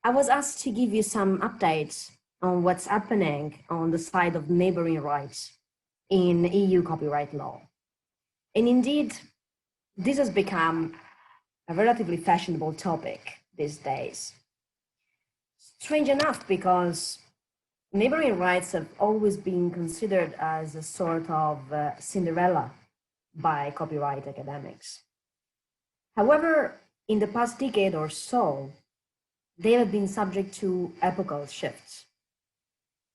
I was asked to give you some updates on what's happening on the side of neighboring rights in EU copyright law. And indeed, this has become a relatively fashionable topic these days. Strange enough, because neighboring rights have always been considered as a sort of Cinderella by copyright academics. However, in the past decade or so, they have been subject to epochal shifts,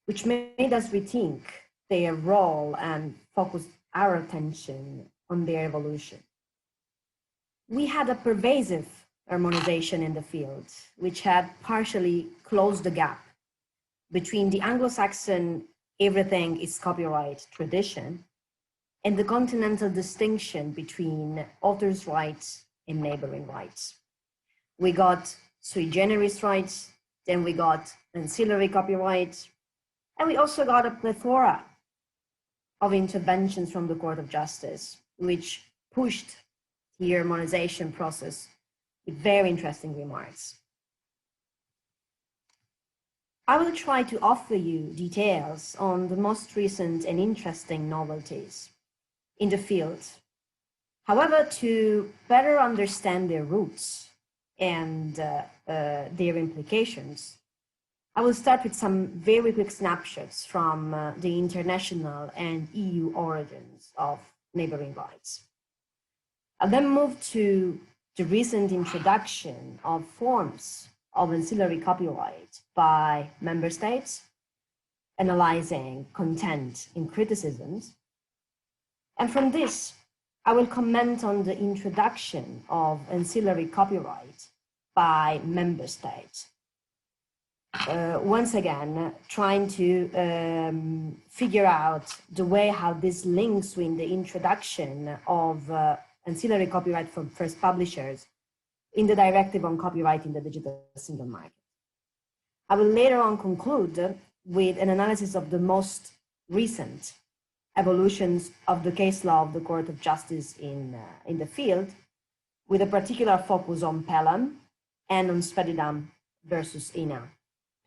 which made us rethink their role and focus our attention on their evolution. We had a pervasive harmonization in the field, which had partially closed the gap between the Anglo-Saxon everything is copyright tradition and the continental distinction between authors' rights and neighboring rights. We got sui generis rights, then we got ancillary copyright, and we also got a plethora of interventions from the Court of Justice, which pushed the harmonization process with very interesting remarks. I will try to offer you details on the most recent and interesting novelties in the field. However, to better understand their roots and their implications, I will start with some very quick snapshots from the international and EU origins of neighboring rights. I'll then move to the recent introduction of forms of ancillary copyright by member states, analyzing content in criticisms. And from this, I will comment on the introduction of ancillary copyright by member states. Once again, trying to figure out the way how this links with the introduction of ancillary copyright from first publishers in the Directive on Copyright in the Digital Single Market. I will later on conclude with an analysis of the most recent evolutions of the case law of the Court of Justice in the field, with a particular focus on Pelham and on Spedidam versus INA,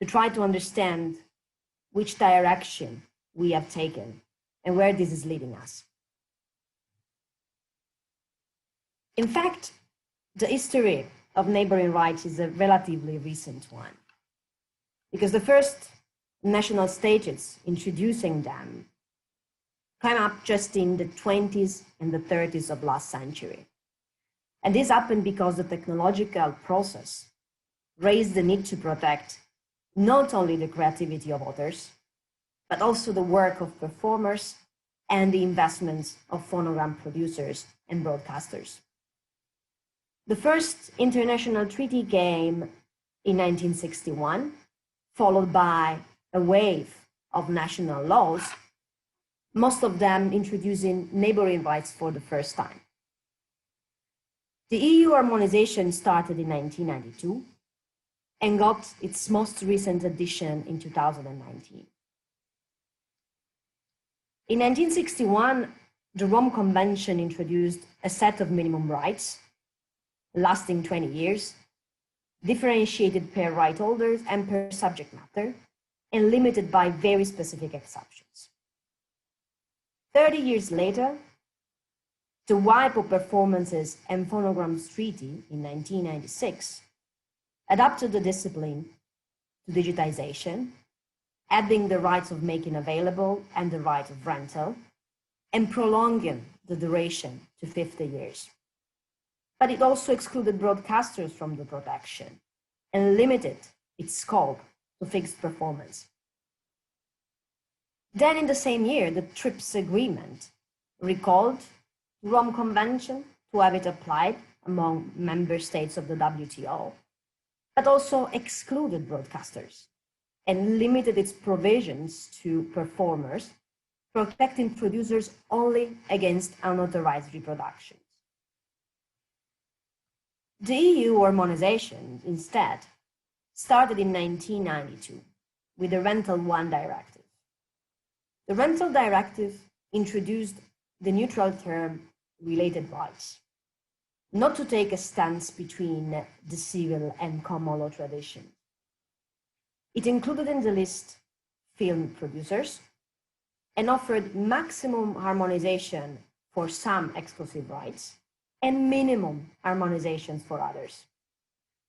to try to understand which direction we have taken and where this is leading us. In fact, the history of neighboring rights is a relatively recent one, because the first national statutes introducing them came up just in the 20s and the 30s of last century. And this happened because the technological process raised the need to protect not only the creativity of authors, but also the work of performers and the investments of phonogram producers and broadcasters. The first international treaty came in 1961, followed by a wave of national laws, most of them introducing neighboring rights for the first time. The EU harmonization started in 1992 and got its most recent edition in 2019. In 1961, the Rome Convention introduced a set of minimum rights lasting 20 years, differentiated per right holders and per subject matter, and limited by very specific exceptions. 30 years later, the WIPO Performances and Phonograms Treaty in 1996 adapted the discipline to digitization, adding the rights of making available and the right of rental, and prolonging the duration to 50 years. But it also excluded broadcasters from the protection and limited its scope to fixed performance. Then in the same year, the TRIPS agreement recalled the Rome Convention to have it applied among member states of the WTO, but also excluded broadcasters and limited its provisions to performers, protecting producers only against unauthorized reproductions. The EU harmonization, instead, started in 1992 with the Rental I Directive. The Rental Directive introduced the neutral term related rights, not to take a stance between the civil and common law tradition, It included in the list film producers and offered maximum harmonization for some exclusive rights and minimum harmonizations for others,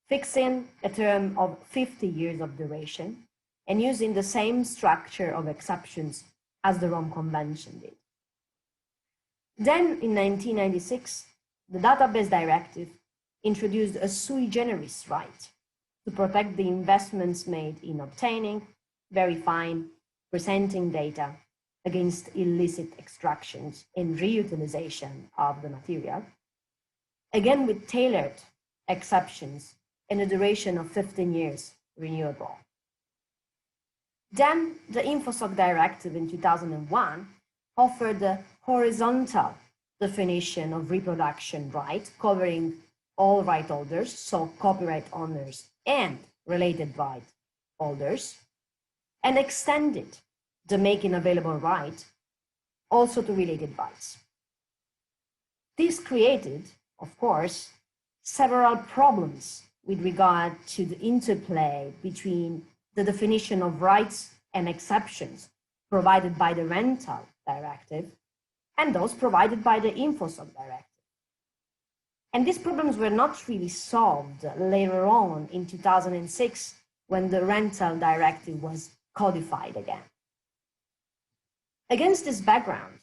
fixing a term of 50 years of duration and using the same structure of exceptions as the Rome Convention did. Then, in 1996, the Database Directive introduced a sui generis right to protect the investments made in obtaining, verifying, presenting data against illicit extractions and reutilization of the material, again with tailored exceptions and a duration of 15 years renewable. Then the InfoSoc Directive in 2001 offered the horizontal definition of reproduction right, covering all right holders, so copyright owners and related right holders, and extended the making available right also to related rights. This created, of course, several problems with regard to the interplay between the definition of rights and exceptions provided by the Rental Directive and those provided by the InfoSoc Directive. And these problems were not really solved later on in 2006 when the Rental Directive was codified again. Against this background,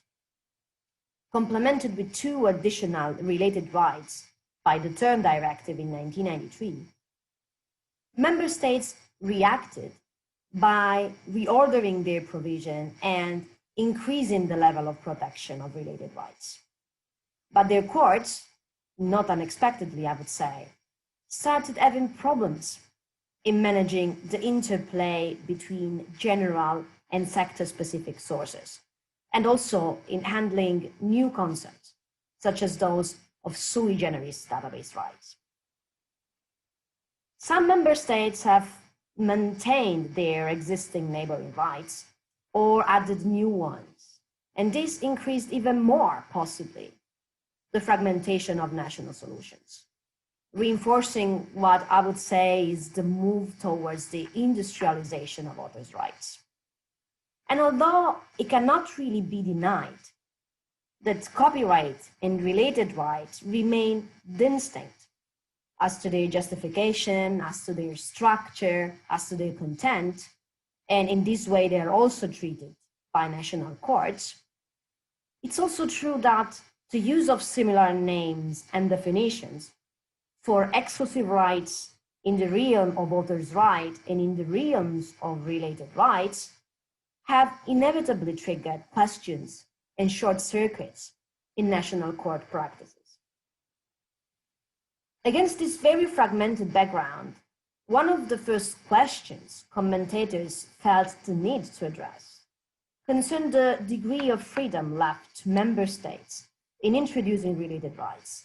complemented with two additional related rights by the Term Directive in 1993, member states reacted by reordering their provision and increasing the level of protection of related rights. But their courts, not unexpectedly, I would say, started having problems in managing the interplay between general and sector-specific sources, and also in handling new concepts, such as those of sui generis database rights. Some member states have maintained their existing neighboring rights or added new ones, and this increased even more, possibly, the fragmentation of national solutions, reinforcing what I would say is the move towards the industrialization of authors' rights. And although it cannot really be denied that copyright and related rights remain distinct as to their justification, as to their structure, as to their content, and in this way they are also treated by national courts, it's also true that the use of similar names and definitions for exclusive rights in the realm of authors' rights and in the realms of related rights have inevitably triggered questions and short circuits in national court practices. Against this very fragmented background, one of the first questions commentators felt the need to address concerned the degree of freedom left to member states in introducing related rights,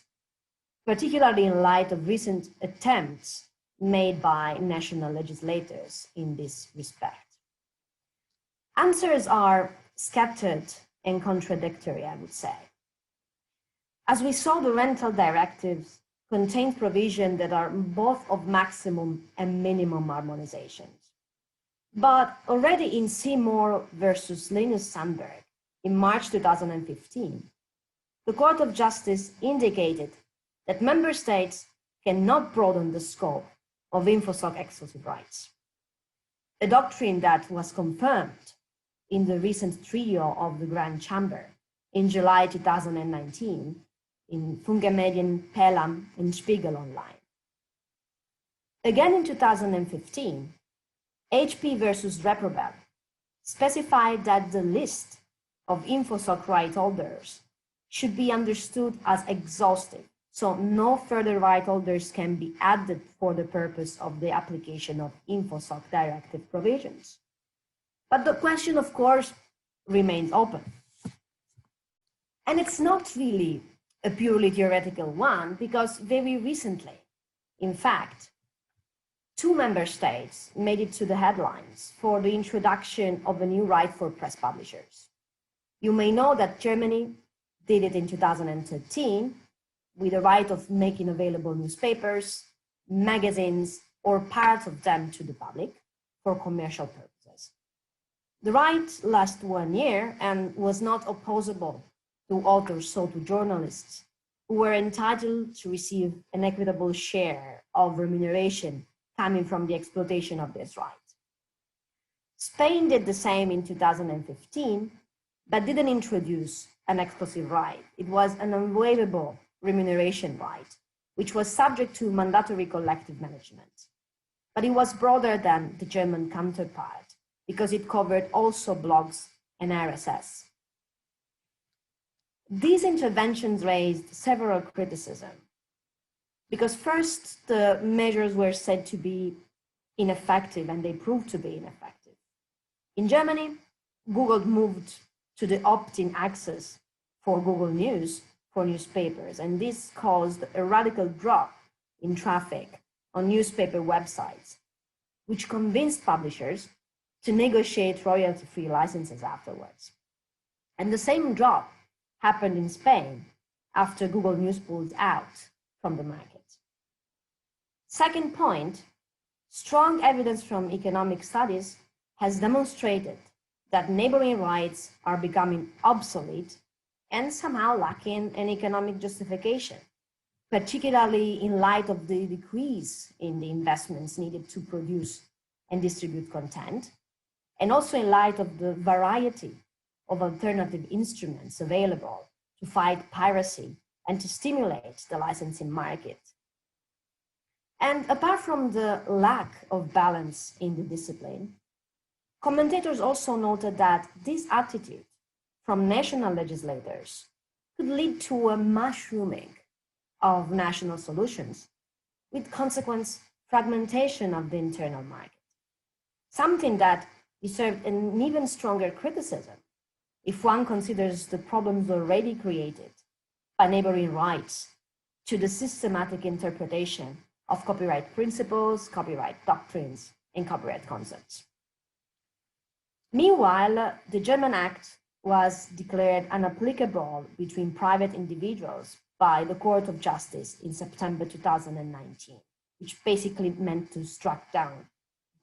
particularly in light of recent attempts made by national legislators in this respect. Answers are scattered and contradictory, I would say. As we saw, the rental directives contain provisions that are both of maximum and minimum harmonizations. But already in Seymour versus Linus Sandberg in March 2015, the Court of Justice indicated that member states cannot broaden the scope of InfoSoc exclusive rights, a doctrine that was confirmed in the recent trio of the Grand Chamber in July 2019 in Funke Pelham, and Spiegel Online. Again in 2015, HP versus Reprobel specified that the list of InfoSoc right holders should be understood as exhaustive, so no further right holders can be added for the purpose of the application of InfoSoc directive provisions. But the question, of course, remains open. And it's not really a purely theoretical one, because very recently, in fact, 2 member states made it to the headlines for the introduction of a new right for press publishers. You may know that Germany did it in 2013 with the right of making available newspapers, magazines, or parts of them to the public for commercial purposes. The right lasted 1 year and was not opposable to authors or to journalists who were entitled to receive an equitable share of remuneration coming from the exploitation of this right. Spain did the same in 2015, but didn't introduce an exclusive right. It was an unwaivable remuneration right, which was subject to mandatory collective management. But it was broader than the German counterpart because it covered also blogs and RSS. These interventions raised several criticisms because first, the measures were said to be ineffective and they proved to be ineffective. In Germany, Google moved to the opt-in access for Google News for newspapers, and this caused a radical drop in traffic on newspaper websites, which convinced publishers to negotiate royalty-free licenses afterwards. And the same drop happened in Spain after Google News pulled out from the market. Second point, strong evidence from economic studies has demonstrated that neighboring rights are becoming obsolete and somehow lacking an economic justification, particularly in light of the decrease in the investments needed to produce and distribute content, and also in light of the variety of alternative instruments available to fight piracy and to stimulate the licensing market. And apart from the lack of balance in the discipline, commentators also noted that this attitude from national legislators could lead to a mushrooming of national solutions with consequent fragmentation of the internal market, something that deserved an even stronger criticism if one considers the problems already created by neighboring rights to the systematic interpretation of copyright principles, copyright doctrines, and copyright concepts. Meanwhile, the German Act was declared unapplicable between private individuals by the Court of Justice in September 2019, which basically meant to strike down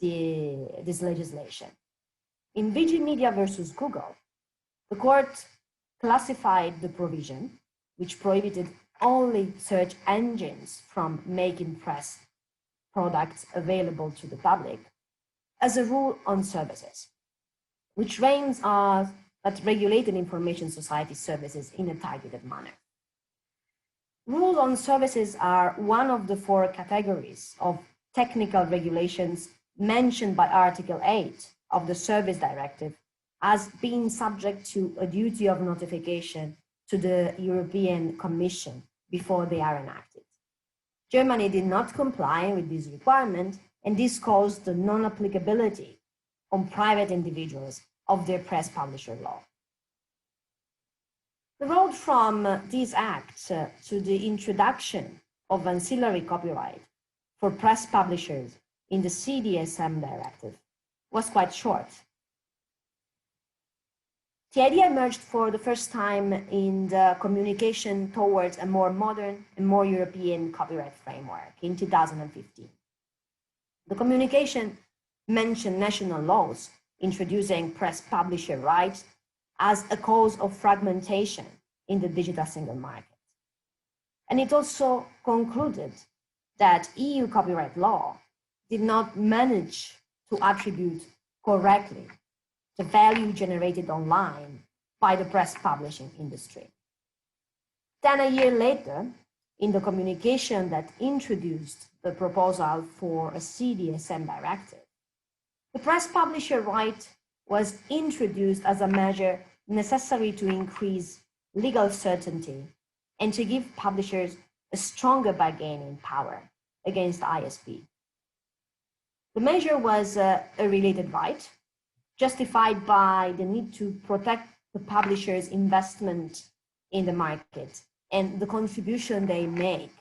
this legislation. In VG Media versus Google, the court classified the provision, which prohibited only search engines from making press products available to the public, as a rule on services, which aims at regulating information society services in a targeted manner. Rules on services are one of the 4 categories of technical regulations mentioned by Article 8 of the Service Directive as being subject to a duty of notification to the European Commission before they are enacted. Germany did not comply with this requirement, and this caused the non-applicability on private individuals of their press publisher law. The road from this act to the introduction of ancillary copyright for press publishers in the CDSM directive was quite short. The idea emerged for the first time in the communication towards a more modern and more European copyright framework in 2015. The communication mentioned national laws introducing press publisher rights as a cause of fragmentation in the digital single market. And it also concluded that EU copyright law did not manage to attribute correctly the value generated online by the press publishing industry. Then a year later, in the communication that introduced the proposal for a CDSM directive, the press publisher right was introduced as a measure necessary to increase legal certainty and to give publishers a stronger bargaining power against ISP. The measure was a related right, justified by the need to protect the publisher's investment in the market and the contribution they make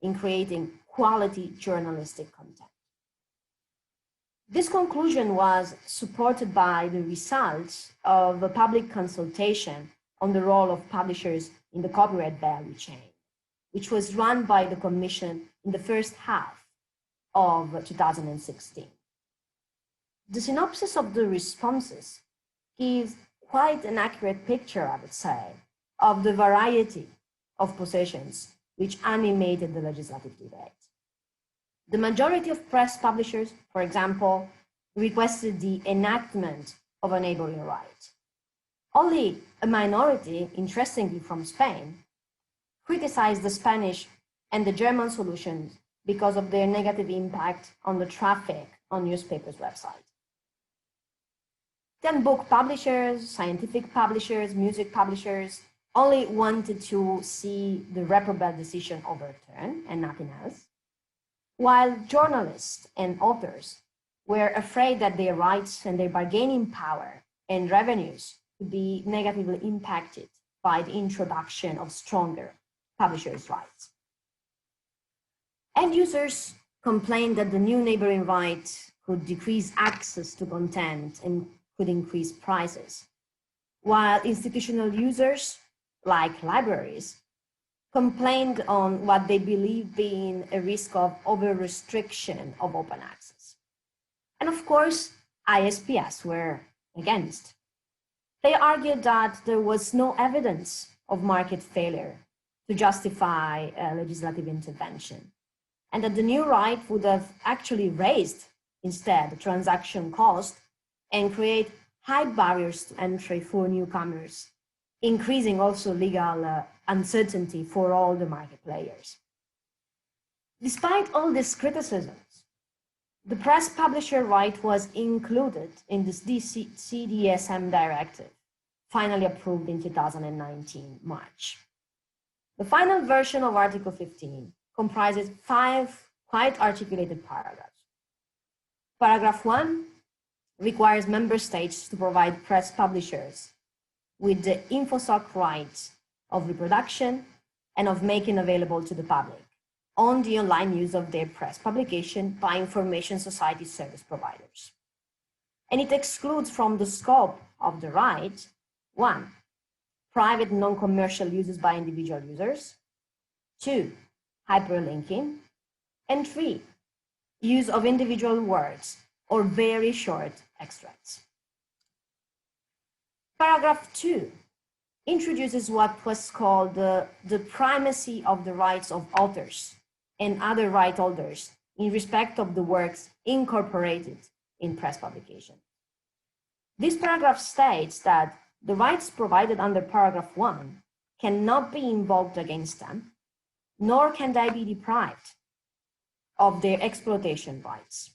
in creating quality journalistic content. This conclusion was supported by the results of a public consultation on the role of publishers in the copyright value chain, which was run by the Commission in the first half of 2016. The synopsis of the responses gives quite an accurate picture, I would say, of the variety of positions which animated the legislative debate. The majority of press publishers, for example, requested the enactment of a neighboring right. Only a minority, interestingly from Spain, criticized the Spanish and the German solutions because of their negative impact on the traffic on newspapers' websites. Then book publishers, scientific publishers, music publishers only wanted to see the reprobate decision overturned and nothing else, while journalists and authors were afraid that their rights and their bargaining power and revenues would be negatively impacted by the introduction of stronger publishers' rights. End users complained that the new neighboring right could decrease access to content and could increase prices, while institutional users, like libraries, complained on what they believe being a risk of over-restriction of open access. And of course, ISPs were against. They argued that there was no evidence of market failure to justify legislative intervention, and that the new right would have actually raised instead the transaction cost and create high barriers to entry for newcomers, increasing also legal uncertainty for all the market players. Despite all these criticisms, the press publisher right was included in this CDSM directive, finally approved in 2019, March. The final version of Article 15 comprises 5 quite articulated paragraphs. Paragraph 1 requires member states to provide press publishers with the InfoSoc rights of reproduction and of making available to the public on the online use of their press publication by information society service providers. And it excludes from the scope of the right, 1, private non-commercial uses by individual users, 2, hyperlinking, and 3, use of individual words or very short extracts. Paragraph 2 introduces what was called the primacy of the rights of authors and other right holders in respect of the works incorporated in press publication. This paragraph states that the rights provided under paragraph 1 cannot be invoked against them, nor can they be deprived of their exploitation rights.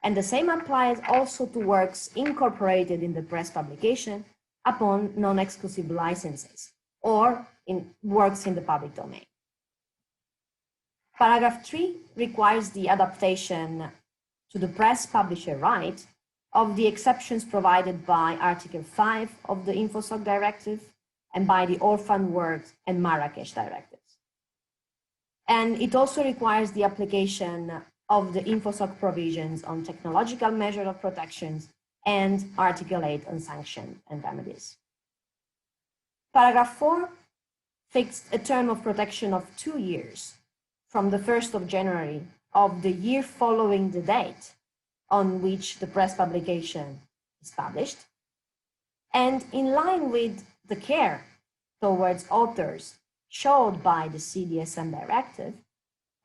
And the same applies also to works incorporated in the press publication upon non-exclusive licenses or in works in the public domain. Paragraph 3 requires the adaptation to the press publisher right of the exceptions provided by Article 5 of the InfoSoc Directive and by the Orphan Works and Marrakesh Directives. And it also requires the application of the InfoSoc provisions on technological measures of protections and Article 8 on sanctions and remedies. Paragraph 4 fixed a term of protection of 2 years from the 1st of January of the year following the date on which the press publication is published. And in line with the care towards authors showed by the CDSM directive,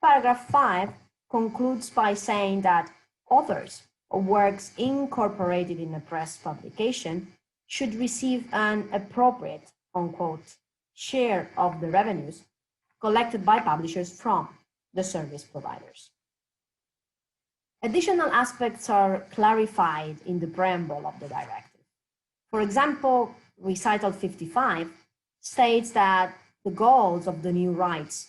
paragraph 5 concludes by saying that authors of works incorporated in a press publication should receive an appropriate, unquote, share of the revenues collected by publishers from the service providers. Additional aspects are clarified in the preamble of the directive. For example, recital 55 states that the goals of the new rights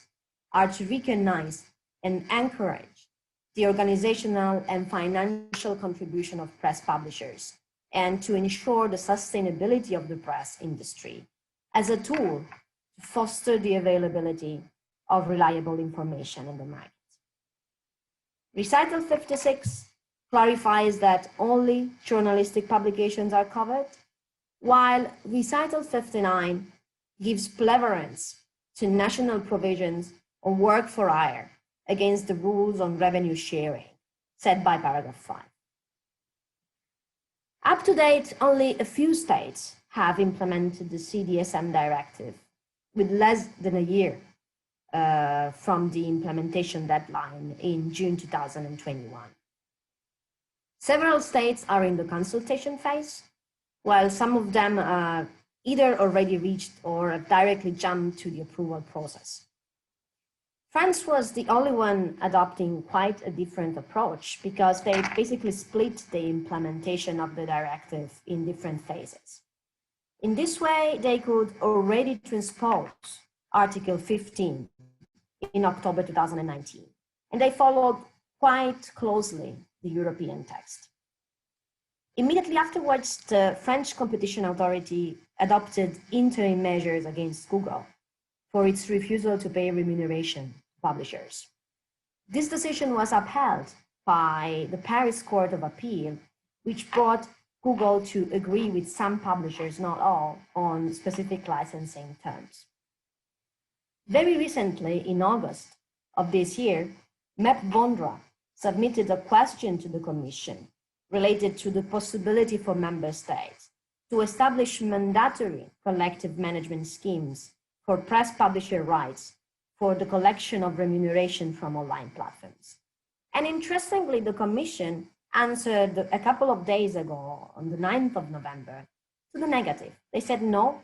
are to recognize and encourage the organizational and financial contribution of press publishers and to ensure the sustainability of the press industry as a tool to foster the availability of reliable information in the market. Recital 56 clarifies that only journalistic publications are covered, while Recital 59 gives preference to national provisions on work for hire against the rules on revenue sharing set by paragraph 5. Up to date, only a few states have implemented the CDSM directive with less than a year from the implementation deadline in June 2021. Several states are in the consultation phase, while some of them either already reached or directly jumped to the approval process. France was the only one adopting quite a different approach because they basically split the implementation of the directive in different phases. In this way, they could already transpose Article 15 in October 2019, and they followed quite closely the European text. Immediately afterwards, the French Competition Authority adopted interim measures against Google for its refusal to pay remuneration to publishers. This decision was upheld by the Paris Court of Appeal, which brought Google to agree with some publishers, not all, on specific licensing terms. Very recently, in August of this year, MEP Vondra submitted a question to the Commission related to the possibility for member states to establish mandatory collective management schemes for press publisher rights for the collection of remuneration from online platforms. And interestingly, the Commission answered a couple of days ago, on the 9th of November, to the negative. They said no,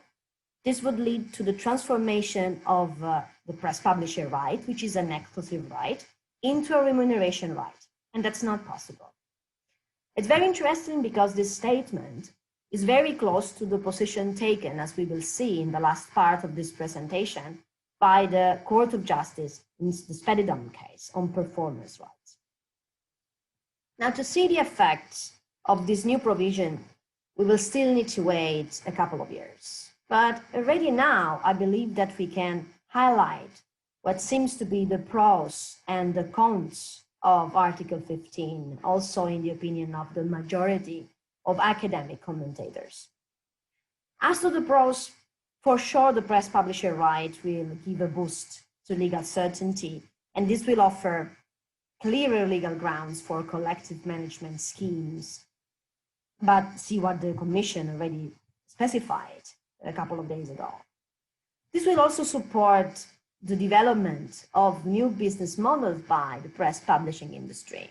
this would lead to the transformation of the press publisher right, which is an exclusive right, into a remuneration right, and that's not possible. It's very interesting because this statement is very close to the position taken, as we will see in the last part of this presentation, by the Court of Justice in the Spedidom case on performance rights. Now, to see the effects of this new provision, we will still need to wait a couple of years. But already now, I believe that we can highlight what seems to be the pros and the cons of Article 15, also in the opinion of the majority of academic commentators. As to the pros, for sure the press publisher right will give a boost to legal certainty, and this will offer clearer legal grounds for collective management schemes. But see what the Commission already specified a couple of days ago. This will also support the development of new business models by the press publishing industry.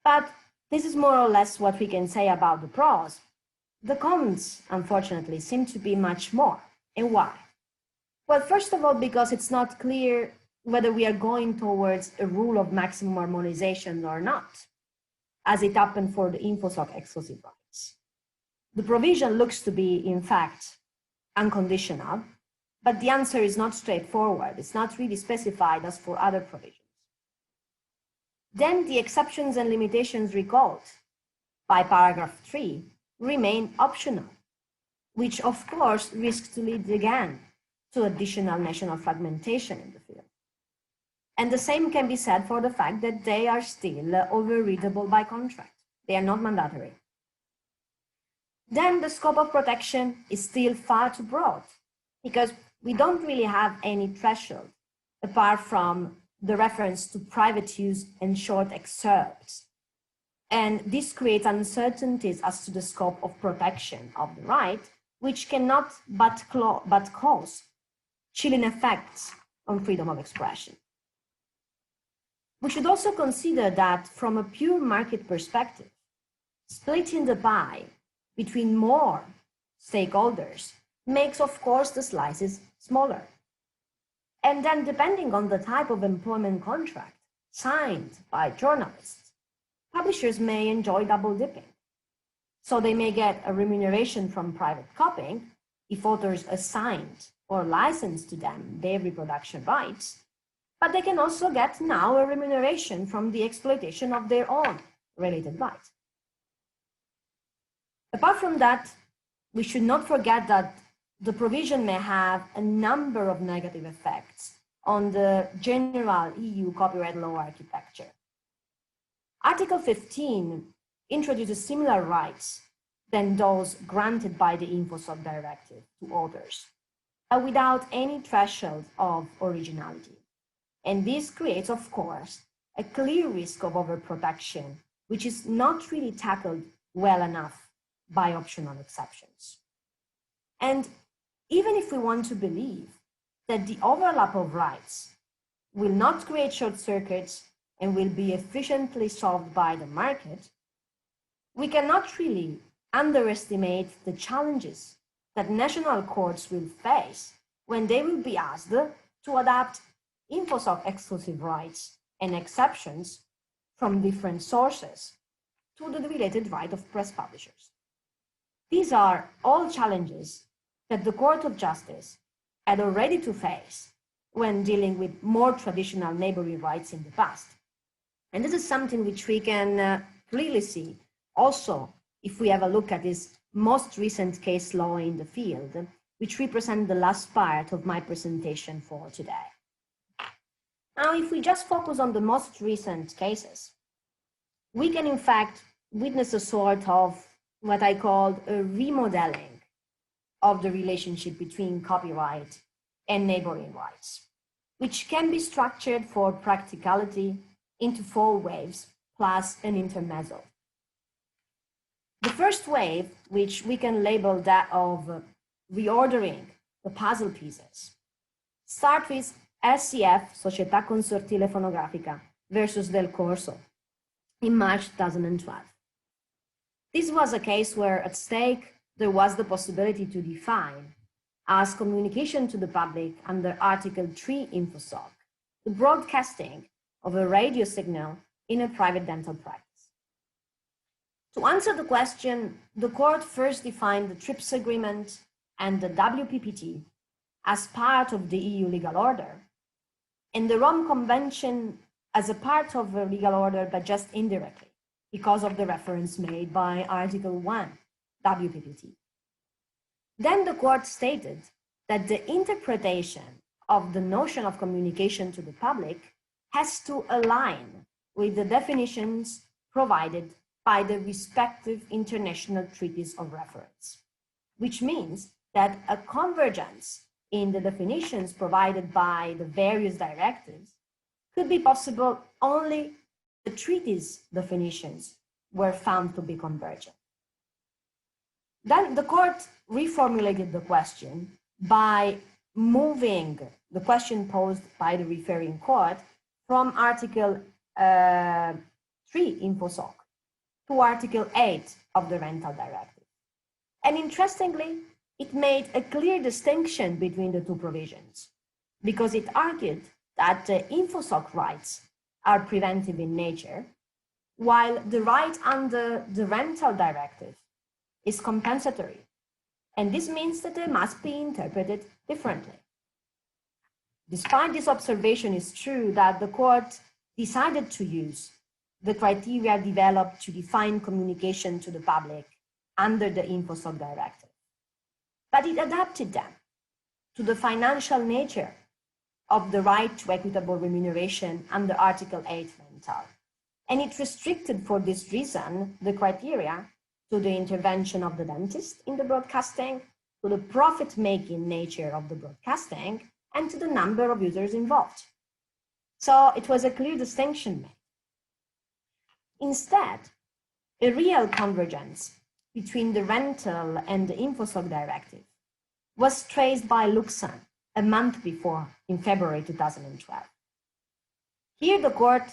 But this is more or less what we can say about the pros. The cons, unfortunately, seem to be much more. And why? Well, first of all, because it's not clear whether we are going towards a rule of maximum harmonization or not, as it happened for the InfoSoc exclusive rights. The provision looks to be, in fact, unconditional, but the answer is not straightforward. It's not really specified as for other provisions. Then the exceptions and limitations recalled by paragraph 3 remain optional, which of course risks to lead again to additional national fragmentation in the field. And the same can be said for the fact that they are still overreadable by contract. They are not mandatory. Then the scope of protection is still far too broad because we don't really have any threshold apart from the reference to private use and short excerpts. And this creates uncertainties as to the scope of protection of the right, which cannot but cause chilling effects on freedom of expression. We should also consider that from a pure market perspective, splitting the pie between more stakeholders makes, of course, the slices smaller. And then depending on the type of employment contract signed by journalists, publishers may enjoy double dipping. So they may get a remuneration from private copying if authors assigned or licensed to them their reproduction rights, but they can also get now a remuneration from the exploitation of their own related rights. Apart from that, we should not forget that the provision may have a number of negative effects on the general EU copyright law architecture. Article 15 introduces similar rights than those granted by the InfoSoc directive to authors, but without any threshold of originality. And this creates, of course, a clear risk of overprotection, which is not really tackled well enough by optional exceptions. And even if we want to believe that the overlap of rights will not create short circuits and will be efficiently solved by the market, we cannot really underestimate the challenges that national courts will face when they will be asked to adapt InfoSoc exclusive rights and exceptions from different sources to the related right of press publishers. These are all challenges that the Court of Justice had already to face when dealing with more traditional neighboring rights in the past. And this is something which we can clearly see also if we have a look at this most recent case law in the field, which represents the last part of my presentation for today. Now, if we just focus on the most recent cases, we can in fact witness a sort of what I call a remodeling of the relationship between copyright and neighboring rights, which can be structured for practicality into 4 waves plus an intermezzo. The first wave, which we can label that of reordering the puzzle pieces, start with SCF, Società Consortile Fonografica, versus Del Corso in March 2012. This was a case where at stake there was the possibility to define as communication to the public under Article 3 InfoSoc the broadcasting of a radio signal in a private dental practice. To answer the question, the court first defined the TRIPS agreement and the WPPT as part of the EU legal order, and the Rome Convention as a part of a legal order, but just indirectly, because of the reference made by Article 1, WPPT. Then the court stated that the interpretation of the notion of communication to the public has to align with the definitions provided by the respective international treaties of reference, which means that a convergence in the definitions provided by the various directives could be possible only if the treaties definitions were found to be convergent. Then the court reformulated the question by moving the question posed by the referring court from Article 3 InfoSoc to Article 8 of the Rental Directive. And interestingly, it made a clear distinction between the 2 provisions, because it argued that the InfoSoc rights are preventive in nature, while the right under the Rental Directive is compensatory. And this means that they must be interpreted differently. Despite this observation, it's true that the court decided to use the criteria developed to define communication to the public under the InfoSoc Directive. But it adapted them to the financial nature of the right to equitable remuneration under Article 8 rental. And it restricted for this reason the criteria to the intervention of the dentist in the broadcasting, to the profit-making nature of the broadcasting, and to the number of users involved. So it was a clear distinction made. Instead, a real convergence between the rental and the InfoSoc Directive was traced by Luxan a month before, in February 2012. Here, the court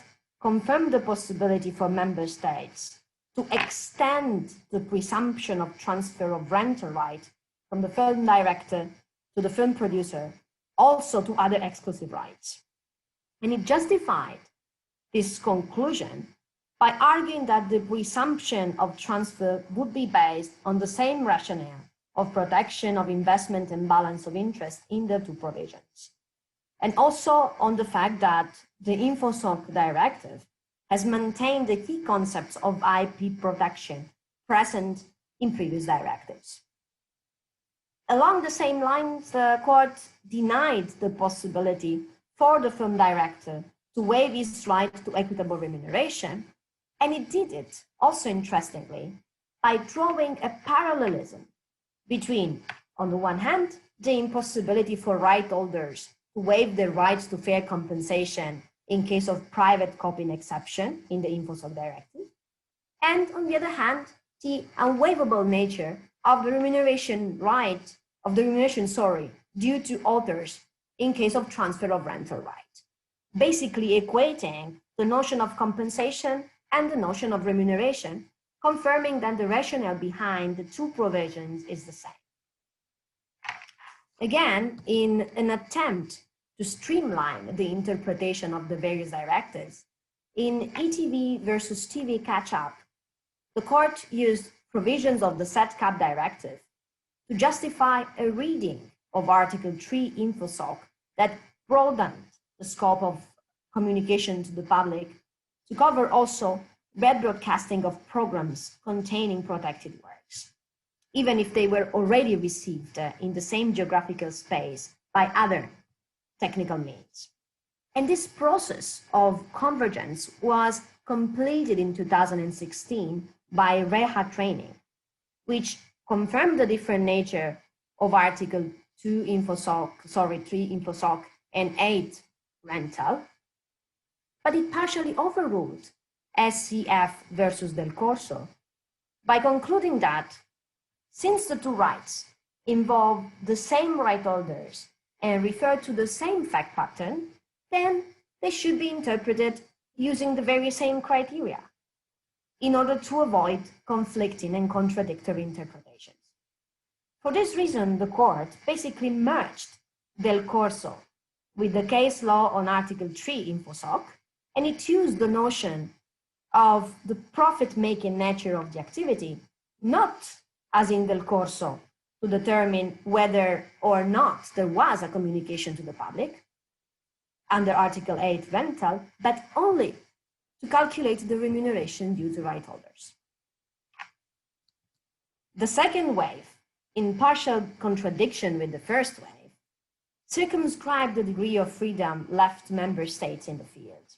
confirmed the possibility for member states to extend the presumption of transfer of rental right from the film director to the film producer, also to other exclusive rights. And it justified this conclusion by arguing that the presumption of transfer would be based on the same rationale of protection of investment and balance of interest in the 2 provisions, and also on the fact that the InfoSoc Directive has maintained the key concepts of IP protection present in previous directives. Along the same lines, the court denied the possibility for the film director to waive his right to equitable remuneration, and it did it, also interestingly, by drawing a parallelism between, on the one hand, the impossibility for right holders to waive their rights to fair compensation in case of private copying exception in the InfoSoc Directive, and on the other hand, the unwaivable nature of the remuneration due to authors in case of transfer of rental right, basically equating the notion of compensation and the notion of remuneration, confirming that the rationale behind the two provisions is the same. Again, in an attempt to streamline the interpretation of the various directives, in ETV versus TV catch-up, the court used provisions of the set cap directive to justify a reading of Article 3 InfoSoc that broadened the scope of communication to the public to cover also rebroadcasting of programs containing protected works, even if they were already received in the same geographical space by other technical means. And this process of convergence was completed in 2016 by REHA training, which confirmed the different nature of Article 3 InfoSoc and 8 rental, but it partially overruled SCF versus Del Corso by concluding that since the two rights involve the same right holders and refer to the same fact pattern, then they should be interpreted using the very same criteria in order to avoid conflicting and contradictory interpretations. For this reason, the court basically merged Del Corso with the case law on Article 3 InfoSoc, and it used the notion of the profit-making nature of the activity, not as in Del Corso, to determine whether or not there was a communication to the public under Article 8 rental, but only to calculate the remuneration due to right holders. The second wave, in partial contradiction with the first wave, circumscribed the degree of freedom left member states in the field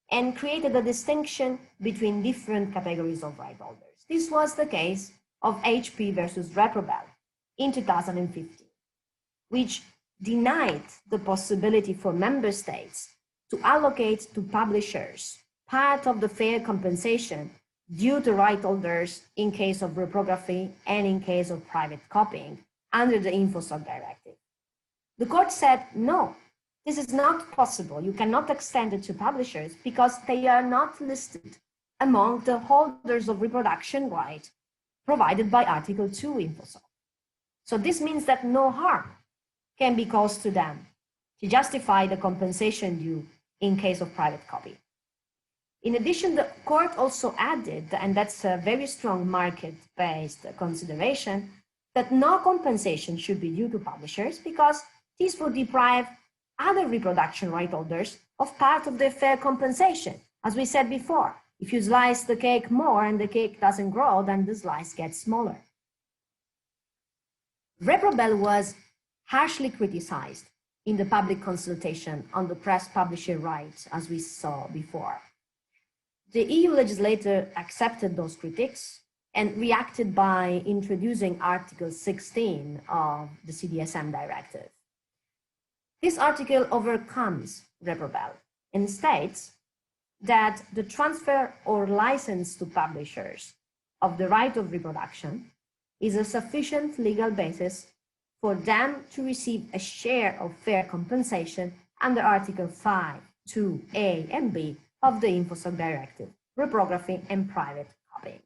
and created a distinction between different categories of right holders. This was the case of HP versus Reprobel in 2015, which denied the possibility for member states to allocate to publishers part of the fair compensation due to right holders in case of reprography and in case of private copying under the InfoSoc directive. The court said, no, this is not possible. You cannot extend it to publishers because they are not listed among the holders of reproduction right provided by Article 2 InfoSoc. So this means that no harm can be caused to them to justify the compensation due in case of private copy. In addition, the court also added, and that's a very strong market-based consideration, that no compensation should be due to publishers because this would deprive other reproduction right holders of part of their fair compensation. As we said before, if you slice the cake more and the cake doesn't grow, then the slice gets smaller. Reprobel was harshly criticized in the public consultation on the press publisher rights, as we saw before. The EU legislator accepted those critiques and reacted by introducing Article 16 of the CDSM directive. This article overcomes Reprobel and states that the transfer or license to publishers of the right of reproduction is a sufficient legal basis for them to receive a share of fair compensation under Article 5, 2A and B of the InfoSoc directive, reprography and private copying.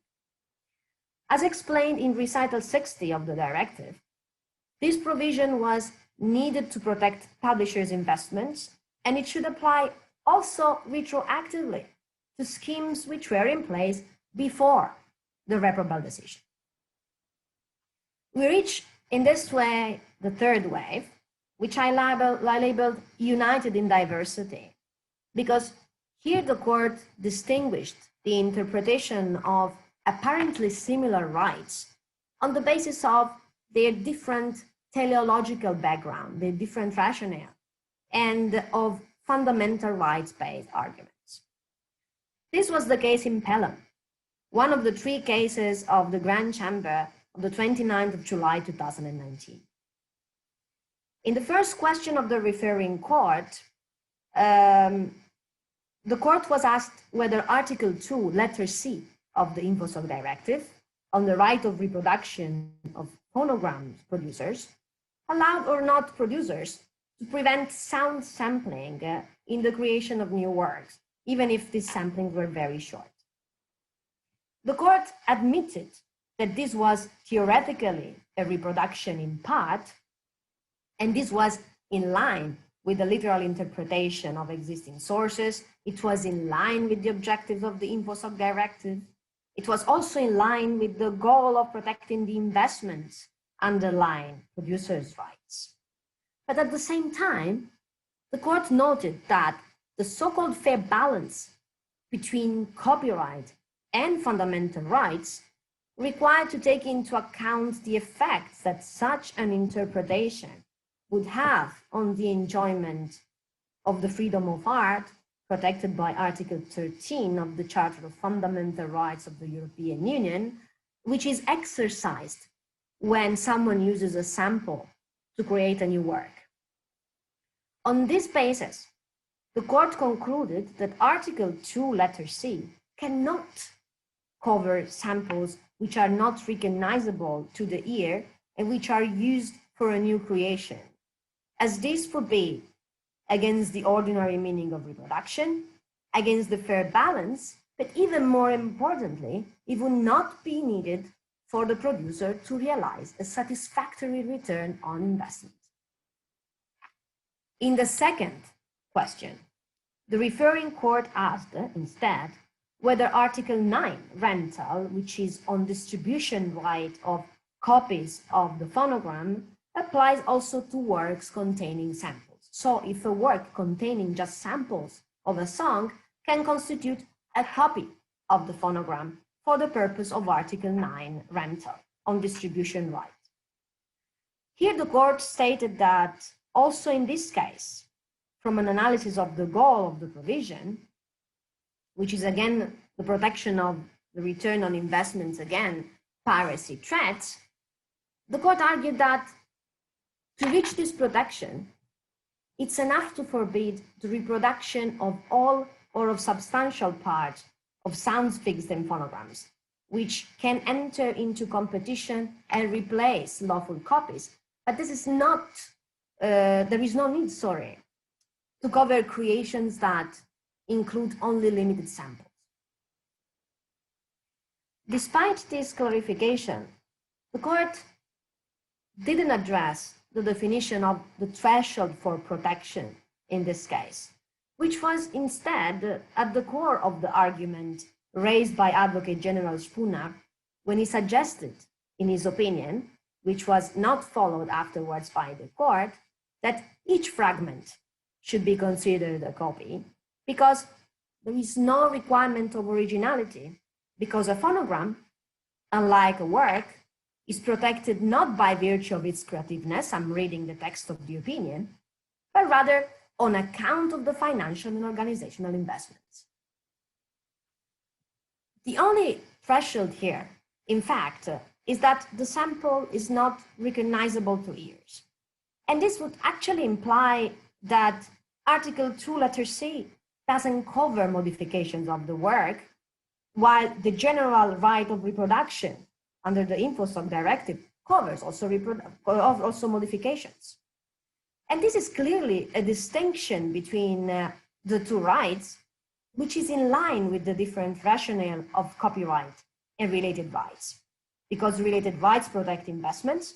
As explained in recital 60 of the directive, this provision was needed to protect publishers' investments, and it should apply also retroactively to schemes which were in place before the Reprobel decision. We reach in this way the third wave, which I labeled United in Diversity, because here the court distinguished the interpretation of apparently similar rights on the basis of their different teleological background, their different rationale, and of fundamental rights-based arguments. This was the case in Pelham, one of the three cases of the Grand Chamber of the 29th of July 2019. In the first question of the referring court, the court was asked whether Article 2, letter C of the InfoSoc directive on the right of reproduction of phonogram producers allowed or not producers to prevent sound sampling in the creation of new works, even if these samplings were very short. The court admitted that this was theoretically a reproduction in part, and this was in line with the literal interpretation of existing sources. It was in line with the objectives of the InfoSoc directive. It was also in line with the goal of protecting the investments underlying producers' rights. But at the same time, the court noted that the so-called fair balance between copyright and fundamental rights required to take into account the effects that such an interpretation would have on the enjoyment of the freedom of art protected by Article 13 of the Charter of Fundamental Rights of the European Union, which is exercised when someone uses a sample to create a new work. On this basis, the court concluded that Article 2, letter C, cannot cover samples which are not recognizable to the ear and which are used for a new creation, as this would be against the ordinary meaning of reproduction, against the fair balance, but even more importantly, it would not be needed for the producer to realize a satisfactory return on investment. In the second question, the referring court asked instead whether Article 9, rental, which is on distribution right of copies of the phonogram, applies also to works containing samples. So if a work containing just samples of a song can constitute a copy of the phonogram for the purpose of Article 9, rental, on distribution right. Here the court stated that also in this case, from an analysis of the goal of the provision, which is again the protection of the return on investments against piracy threats, the court argued that to reach this protection, it's enough to forbid the reproduction of all or of substantial part of sounds fixed in phonograms, which can enter into competition and replace lawful copies. But this is not, there is no need, to cover creations that include only limited samples. Despite this clarification, the court didn't address the definition of the threshold for protection in this case, which was instead at the core of the argument raised by Advocate General Spooner when he suggested, in his opinion, which was not followed afterwards by the court, that each fragment should be considered a copy because there is no requirement of originality, because a phonogram, unlike a work, is protected not by virtue of its creativeness, I'm reading the text of the opinion, but rather on account of the financial and organizational investments. The only threshold here, in fact, is that the sample is not recognizable to ears. And this would actually imply that Article 2, letter C doesn't cover modifications of the work, while the general right of reproduction under the InfoSoc directive covers also modifications. And this is clearly a distinction between the two rights, which is in line with the different rationale of copyright and related rights, because related rights protect investments.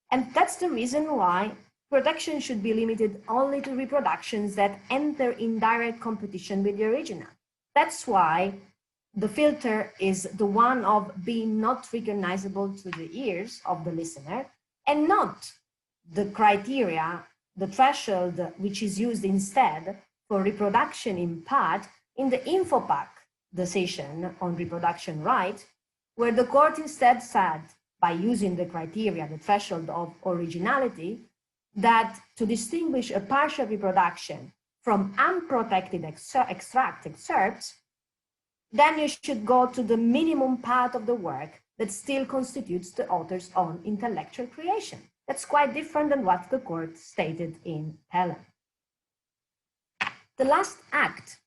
And that's the reason why protection should be limited only to reproductions that enter in direct competition with the original. That's why the filter is the one of being not recognizable to the ears of the listener, and not the criteria, the threshold, which is used instead for reproduction in part in the InfoPac decision on reproduction right, where the court instead said, by using the criteria, the threshold of originality, that to distinguish a partial reproduction from unprotected excerpts, then you should go to the minimum part of the work that still constitutes the author's own intellectual creation. That's quite different than what the court stated in Helen. The last act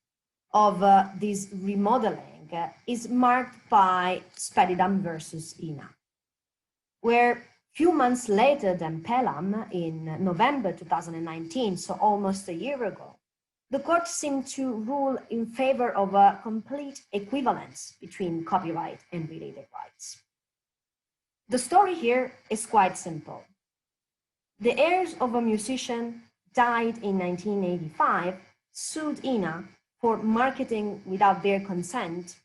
of this remodeling is marked by Speridam versus INA, where few months later than Pelham in November 2019, so almost a year ago, the court seemed to rule in favor of a complete equivalence between copyright and related rights. The story here is quite simple. The heirs of a musician died in 1985 sued INA for marketing without their consent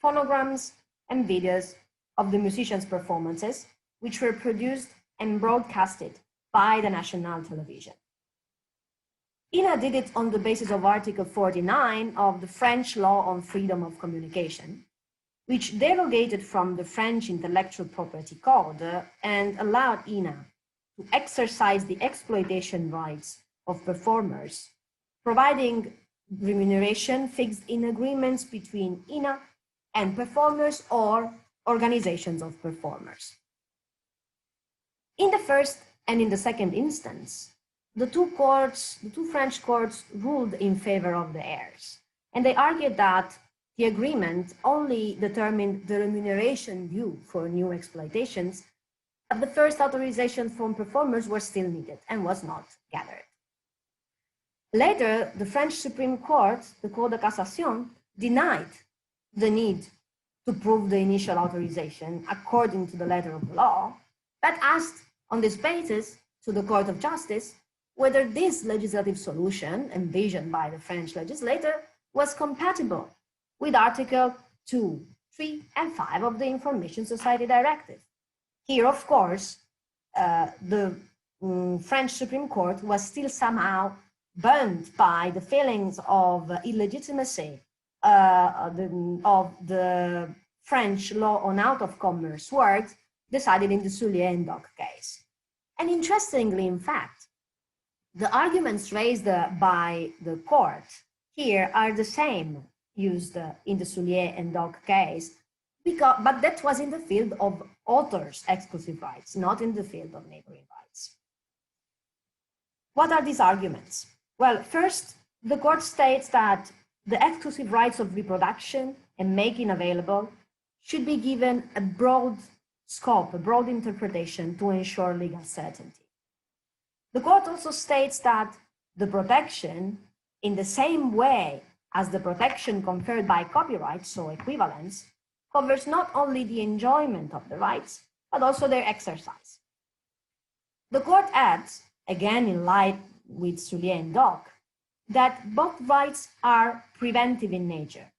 phonograms and videos of the musician's performances, which were produced and broadcasted by the national television. INA did it on the basis of Article 49 of the French law on freedom of communication, which derogated from the French intellectual property code and allowed INA to exercise the exploitation rights of performers, providing remuneration fixed in agreements between INA and performers or organizations of performers. In the first and in the second instance, the two French courts ruled in favor of the heirs, and they argued that the agreement only determined the remuneration due for new exploitations, but the first authorization from performers were still needed and was not gathered. Later, the French Supreme Court, the Cour de Cassation, denied the need to prove the initial authorization according to the letter of the law, but asked on this basis to the Court of Justice whether this legislative solution envisioned by the French legislator was compatible with Article 2, 3, and 5 of the Information Society Directive. Here, of course, the French Supreme Court was still somehow burned by the feelings of illegitimacy of the French law on out-of-commerce works decided in the Soulier and Doc case. And interestingly, in fact, the arguments raised by the court here are the same used in the Soulier and Doc case, but that was in the field of authors' exclusive rights, not in the field of neighboring rights. What are these arguments? Well, first, the court states that the exclusive rights of reproduction and making available should be given a broad scope, a broad interpretation to ensure legal certainty. The court also states that the protection, in the same way as the protection conferred by copyright, so equivalence, covers not only the enjoyment of the rights, but also their exercise. The court adds, again in line with Soulier and Doc, that both rights are preventive in nature,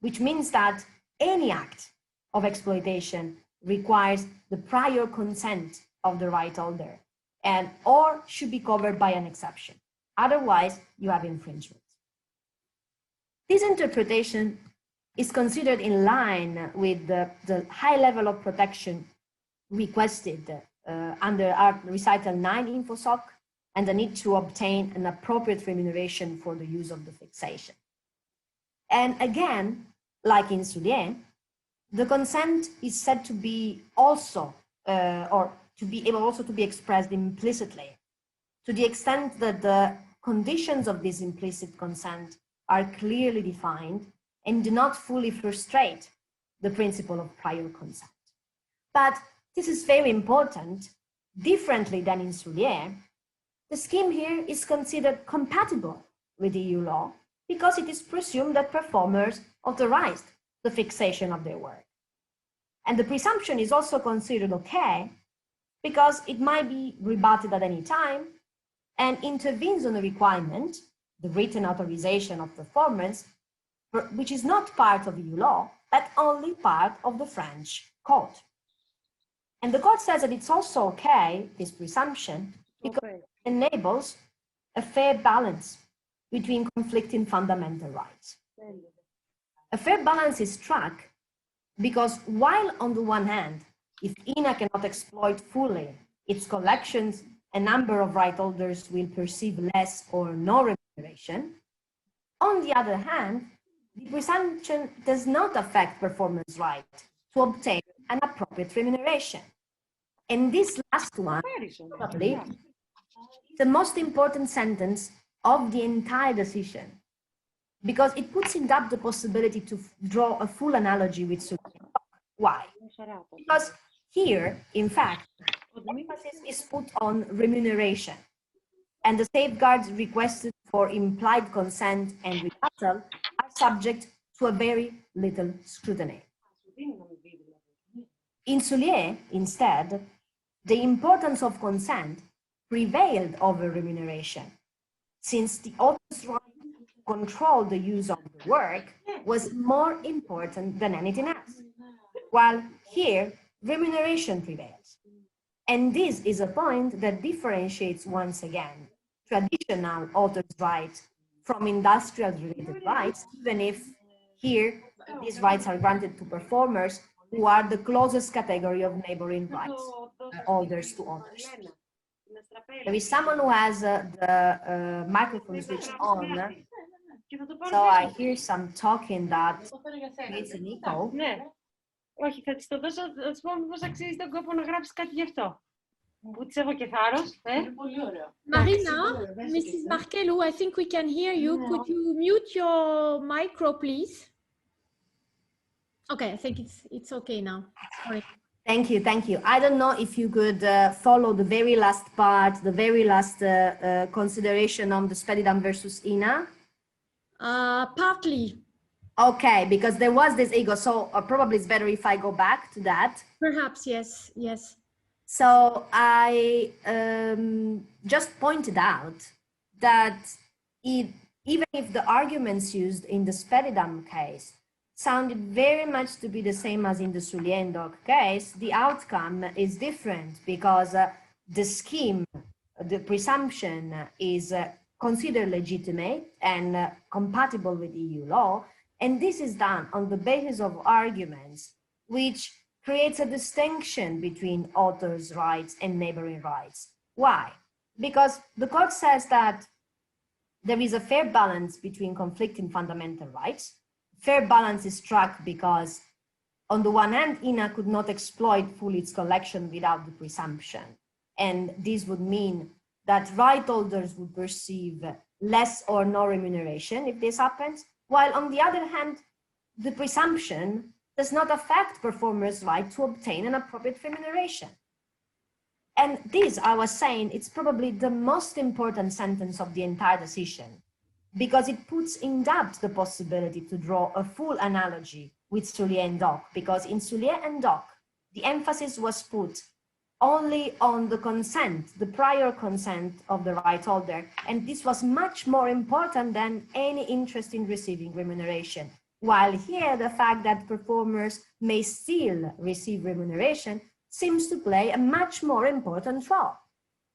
which means that any act of exploitation requires the prior consent of the right holder and or should be covered by an exception. Otherwise, you have infringement. This interpretation is considered in line with the high level of protection requested under Recital 9 InfoSoc and the need to obtain an appropriate remuneration for the use of the fixation. And again, like in Soulier, the consent is said to be also, or to be able also to be expressed implicitly, to the extent that the conditions of this implicit consent are clearly defined and do not fully frustrate the principle of prior consent. But this is very important. Differently than in Soulier, the scheme here is considered compatible with EU law because it is presumed that performers authorized the fixation of their work. And the presumption is also considered okay because it might be rebutted at any time and intervenes on a requirement, the written authorization of performance, which is not part of EU law, but only part of the French code. And the court says that it's also okay, this presumption, because it enables a fair balance between conflicting fundamental rights. A fair balance is struck because while on the one hand, if INA cannot exploit fully its collections, a number of right holders will perceive less or no remuneration. On the other hand, the presumption does not affect performance right to obtain an appropriate remuneration. And this last one, probably, the most important sentence of the entire decision, because it puts in doubt the possibility to draw a full analogy with Suleiman. Why? Because here, in fact, emphasis is put on remuneration, and the safeguards requested for implied consent and rebuttal are subject to a very little scrutiny. In Soulier, instead, the importance of consent prevailed over remuneration, since the author's right to control the use of the work was more important than anything else, while here, remuneration prevails. And this is a point that differentiates, once again, traditional author's rights from industrial-related rights, even if here these rights are granted to performers who are the closest category of neighboring rights holders to others. There is someone who has the microphone switched on, so I hear some talking that creates an echo. Όχι, θα της το δώσω, θα της πω πώς αξίζει τον κόπο να γράψεις κάτι γι' αυτό. Που της έχω και θάρρος. Είναι πολύ ωραίο. Marina, Mrs. Markelou, I think we can hear you. Could you mute your micro, please? Okay, I think it's okay now. Sorry. Thank you, thank you. I don't know if you could follow the very last part, the very last consideration on the Spedidam versus Ina. Partly. Okay, because there was this ego, so probably it's better if I go back to that. Perhaps, yes, yes. So I just pointed out that even if the arguments used in the Spedidam case sounded very much to be the same as in the Soulier case, the outcome is different because the scheme, the presumption is considered legitimate and compatible with EU law. And this is done on the basis of arguments, which creates a distinction between authors' rights and neighboring rights. Why? Because the court says that there is a fair balance between conflicting fundamental rights. Fair balance is struck because, on the one hand, INA could not exploit fully its collection without the presumption. And this would mean that right holders would receive less or no remuneration if this happens. While on the other hand, the presumption does not affect performers' right to obtain an appropriate remuneration. And this, I was saying, it's probably the most important sentence of the entire decision, because it puts in doubt the possibility to draw a full analogy with Soulier and Dock, because in Soulier and Dock, the emphasis was put only on the consent, the prior consent of the right holder. And this was much more important than any interest in receiving remuneration. While here, the fact that performers may still receive remuneration seems to play a much more important role.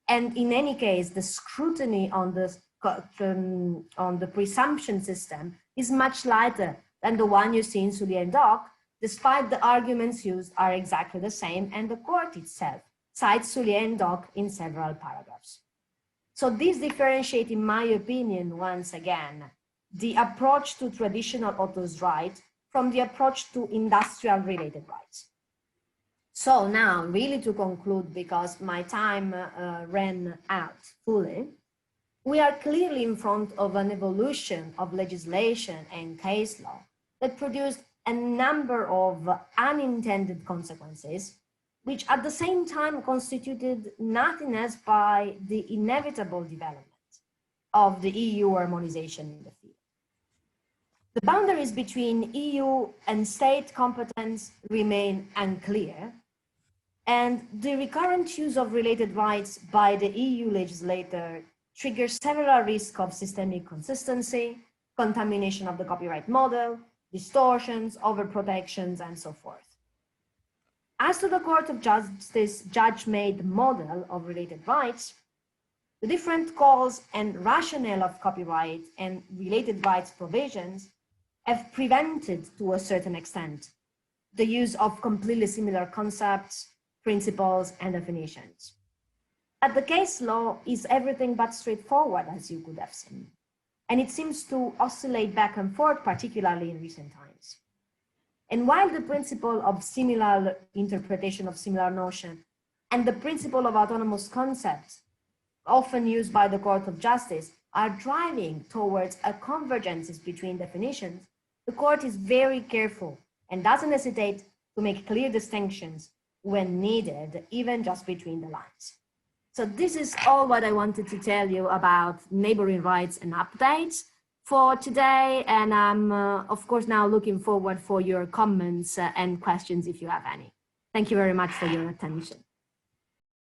And in any case, the scrutiny on the presumption system is much lighter than the one you see in Soulier and Dock, despite the arguments used are exactly the same, and the court itself cites Soulier and Dock in several paragraphs. So this differentiates, in my opinion, once again, the approach to traditional authors' rights from the approach to industrial-related rights. So now, really to conclude, because my time ran out fully, we are clearly in front of an evolution of legislation and case law that produced a number of unintended consequences, which at the same time constituted nothing else by the inevitable development of the EU harmonization in the field. The boundaries between EU and state competence remain unclear, and the recurrent use of related rights by the EU legislator triggers several risks of systemic consistency, contamination of the copyright model, distortions, overprotections, and so forth. As to the Court of Justice judge-made model of related rights, the different calls and rationale of copyright and related rights provisions have prevented, to a certain extent, the use of completely similar concepts, principles, and definitions. But the case law is everything but straightforward, as you could have seen, and it seems to oscillate back and forth, particularly in recent times. And while the principle of similar interpretation of similar notion and the principle of autonomous concepts, often used by the Court of Justice, are driving towards a convergence between definitions, the court is very careful and doesn't hesitate to make clear distinctions when needed, even just between the lines. So this is all what I wanted to tell you about neighboring rights and updates for today. And I'm, of course, now looking forward for your comments and questions if you have any. Thank you very much for your attention.